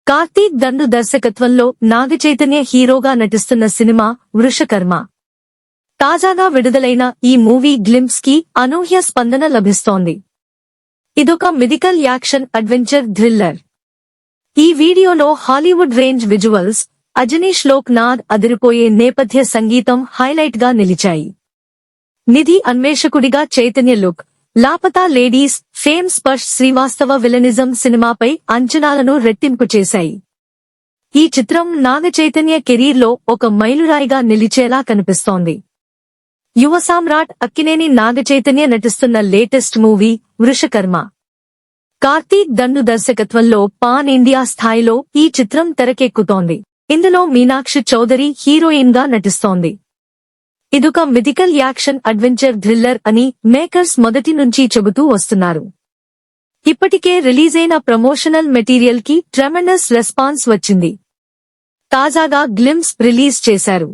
కార్తీక్ దండు దర్శకత్వంలో నాగచైతన్య హీరోగా నటిస్తున్న సినిమా వృషకర్మ. తాజాగా విడుదలైన ఈ మూవీ గ్లింప్స్ కి అనూహ్య స్పందన లభిస్తోంది. ఇదొక మెడికల్ యాక్షన్ అడ్వెంచర్ థ్రిల్లర్. ఈ వీడియోలో Hollywood range visuals, Ajaneesh Loknath అదిరిపోయే నేపథ్య సంగీతం హైలైట్ గా నిలిచాయి. నిధి అన్వేషకుడిగా Chaitanya look, Laapataa Ladies fame Sparsh Shrivastava villainism సినిమాపై అంచనాలను రెట్టింపు చేశాయి. ఈ చిత్రం నాగచైతన్య కెరీర్లో ఒక మైలురాయిగా నిలిచేలా కనిపిస్తోంది. యువ సామ్రాట్ అక్కినేని నాగచైతన్య నటిస్తున్న లేటెస్ట్ మూవీ వృషకర్మ. కార్తీక్ దండు దర్శకత్వంలో పాన్ ఇండియా స్థాయిలో ఈ చిత్రం తెరకెక్కుతోంది. ఇందులో మీనాక్షి చౌదరి హీరోయిన్ గా నటిస్తోంది. ఇదొక మెడికల్ యాక్షన్ అడ్వెంచర్ థ్రిల్లర్ అని మేకర్స్ మొదటి నుంచి చెబుతూ వస్తున్నారు. ఇప్పటికే రిలీజైన ప్రమోషనల్ మెటీరియల్ కి ట్రెమెండస్ రెస్పాన్స్ వచ్చింది. తాజాగా గ్లింప్స్ రిలీజ్ చేశారు.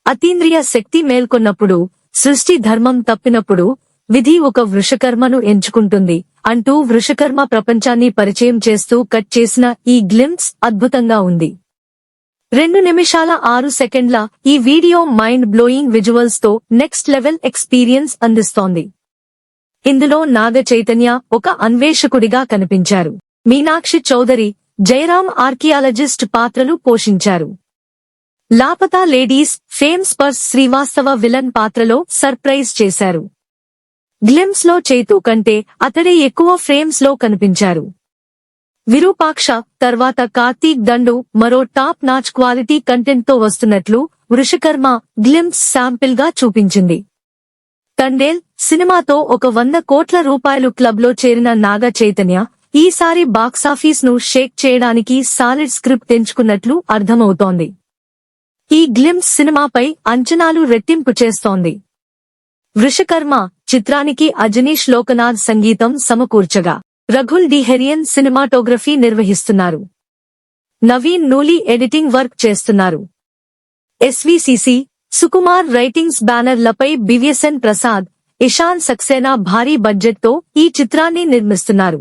అతీంద్రియ శక్తి మేల్కొన్నప్పుడు, సృష్టి ధర్మం తప్పినప్పుడు విధి ఒక వృషకర్మను ఎంచుకుంటుంది అంటూ వృషకర్మ ప్రపంచాన్ని పరిచయం చేస్తూ కట్ చేసిన ఈ గ్లింప్స్ అద్భుతంగా ఉంది. 2 నిమిషాల 6 సెకండ్ల ఈ వీడియో మైండ్ బ్లోయింగ్ విజువల్స్ తో నెక్స్ట్ లెవెల్ ఎక్స్పీరియన్స్ అందిస్తోంది. ఇందులో నాగ చైతన్య ఒక అన్వేషకుడిగా కనిపించారు. మీనాక్షి చౌదరి, జయరాం ఆర్కియాలజిస్ట్ పాత్రలు పోషించారు. లాపతా లేడీస్ ఫేమ్ స్పర్శ్ శ్రీవాస్తవ విలన్ పాత్రలో సర్ప్రైజ్ చేశారు. గ్లింప్స్ లో చైతు కంటే అతడే ఎక్కువ ఫ్రేమ్స్ లో కనిపించారు. విరూపాక్ష తర్వాత కార్తీక్ దండు మరో టాప్ నాచ్ క్వాలిటీ కంటెంట్ తో వస్తున్నట్లు వృషకర్మ గ్లింప్స్ శాంపిల్ గా చూపించింది. తండేల్ సినిమాతో ఒక 100 కోట్ల రూపాయలు క్లబ్ లో చేరిన నాగ చైతన్య ఈసారి బాక్సాఫీస్ ను షేక్ చేయడానికి సాలిడ్ స్క్రిప్ట్ ఎంచుకున్నట్లు అర్థమవుతోంది. ఈ గ్లింప్స్ సినిమాపై అంచనాలు రెట్టింపు చేస్తోంది. వృషకర్మ చిత్రానికి అజనీష్ లోకనాథ్ సంగీతం సమకూర్చగా రఘుల్ డిహెరియన్ సినిమాటోగ్రఫీ నిర్వహిస్తున్నారు. నవీన్ నూలి ఎడిటింగ్ వర్క్ చేస్తున్నారు. ఎస్వీసీసీ, సుకుమార్ రైటింగ్స్ బ్యానర్లపై బివ్యసన్ ప్రసాద్, ఇషాన్ సక్సేనా భారీ బడ్జెట్ తో ఈ చిత్రాన్ని నిర్మిస్తున్నారు.